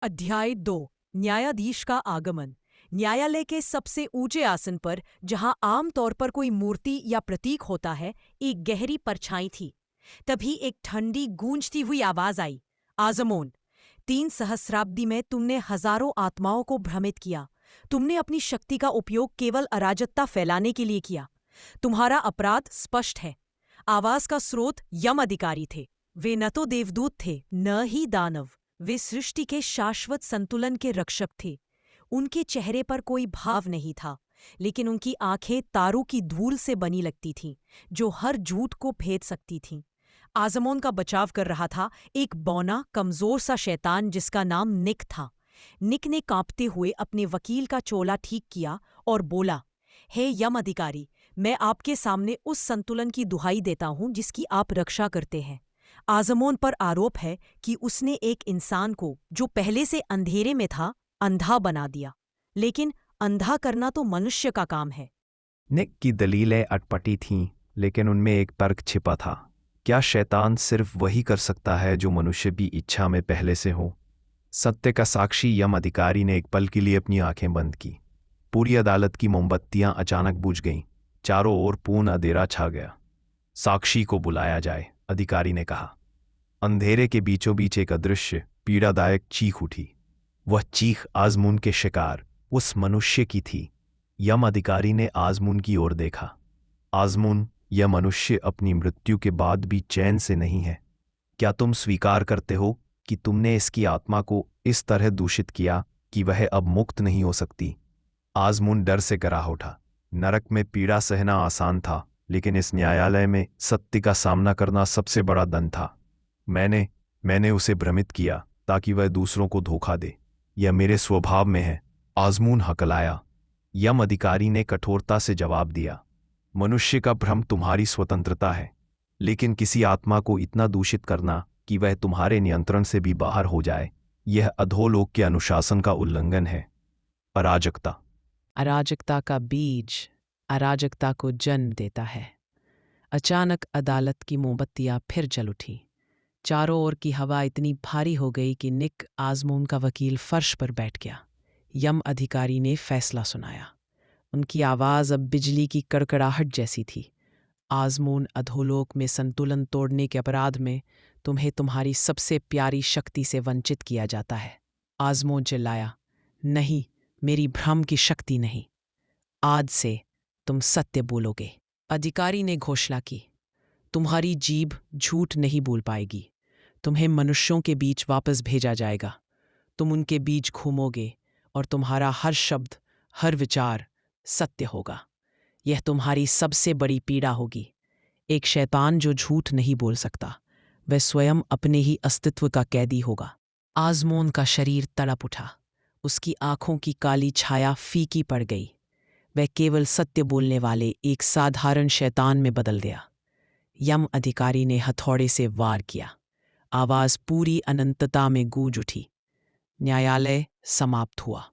अध्याय 2। न्यायाधीश का आगमन। न्यायालय के सबसे ऊंचे आसन पर, जहां आमतौर पर कोई मूर्ति या प्रतीक होता है, एक गहरी परछाई थी। तभी एक ठंडी गूंजती हुई आवाज आई, आजमोन, 3 सहस्राब्दी में तुमने हजारों आत्माओं को भ्रमित किया। तुमने अपनी शक्ति का उपयोग केवल अराजकता फैलाने के लिए किया। तुम्हारा अपराध स्पष्ट है। आवाज का स्रोत यम अधिकारी थे। वे न तो देवदूत थे, न ही दानव। वे सृष्टि के शाश्वत संतुलन के रक्षक थे। उनके चेहरे पर कोई भाव नहीं था, लेकिन उनकी आंखें तारों की धूल से बनी लगती थीं, जो हर झूठ को भेद सकती थीं। आजमोन का बचाव कर रहा था एक बौना, कमजोर सा शैतान जिसका नाम निक था। निक ने कांपते हुए अपने वकील का चोला ठीक किया और बोला, हे यम अधिकारी, मैं आपके सामने उस संतुलन की दुहाई देता हूं जिसकी आप रक्षा करते हैं। आजमोन पर आरोप है कि उसने एक इंसान को, जो पहले से अंधेरे में था, अंधा बना दिया। लेकिन अंधा करना तो मनुष्य का काम है। निक की दलीलें अटपटी थीं, लेकिन उनमें एक तर्क छिपा था। क्या शैतान सिर्फ वही कर सकता है जो मनुष्य भी इच्छा में पहले से हो? सत्य का साक्षी यम अधिकारी ने एक पल के लिए अपनी आंखें बंद की। पूरी अदालत की मोमबत्तियां अचानक बुझ गईं। चारों ओर पूर्ण अंधेरा छा गया। साक्षी को बुलाया जाए, अधिकारी ने कहा। अंधेरे के बीचों बीच एक अदृश्य, पीड़ादायक चीख उठी। वह चीख आजमून के शिकार, उस मनुष्य की थी। यम अधिकारी ने आजमून की ओर देखा। आजमून, यह मनुष्य अपनी मृत्यु के बाद भी चैन से नहीं है। क्या तुम स्वीकार करते हो कि तुमने इसकी आत्मा को इस तरह दूषित किया कि वह अब मुक्त नहीं हो सकती? आजमून डर से कराह उठा। नरक में पीड़ा सहना आसान था, लेकिन इस न्यायालय में सत्य का सामना करना सबसे बड़ा दंड था। मैंने उसे भ्रमित किया ताकि वह दूसरों को धोखा दे। यह मेरे स्वभाव में है, आजमून हकलाया। यम अधिकारी ने कठोरता से जवाब दिया, मनुष्य का भ्रम तुम्हारी स्वतंत्रता है, लेकिन किसी आत्मा को इतना दूषित करना कि वह तुम्हारे नियंत्रण से भी बाहर हो जाए, यह अधोलोक के अनुशासन का उल्लंघन है। अराजकता। अराजकता का बीज अराजकता को जन्म देता है। अचानक अदालत की मोमबत्तियां फिर जल उठी। चारों ओर की हवा इतनी भारी हो गई कि निक, आजमून का वकील, फर्श पर बैठ गया। यम अधिकारी ने फैसला सुनाया। उनकी आवाज़ अब बिजली की कड़कड़ाहट जैसी थी। आजमून, अधोलोक में संतुलन तोड़ने के अपराध में तुम्हें तुम्हारी सबसे प्यारी शक्ति से वंचित किया जाता है। आजमून चिल्लाया, नहीं, मेरी भ्रम की शक्ति नहीं। आज से तुम सत्य बोलोगे। अधिकारी ने घोषणा की, तुम्हारी जीभ झूठ नहीं बोल पाएगी। तुम्हें मनुष्यों के बीच वापस भेजा जाएगा। तुम उनके बीच घूमोगे और तुम्हारा हर शब्द, हर विचार सत्य होगा। यह तुम्हारी सबसे बड़ी पीड़ा होगी। एक शैतान जो झूठ नहीं बोल सकता, वह स्वयं अपने ही अस्तित्व का कैदी होगा। आजमोन का शरीर तड़प उठा। उसकी आंखों की काली छाया फीकी पड़ गई। वह केवल सत्य बोलने वाले एक साधारण शैतान में बदल गया। यम अधिकारी ने हथौड़े से वार किया। आवाज पूरी अनंतता में गूंज उठी। न्यायालय समाप्त हुआ।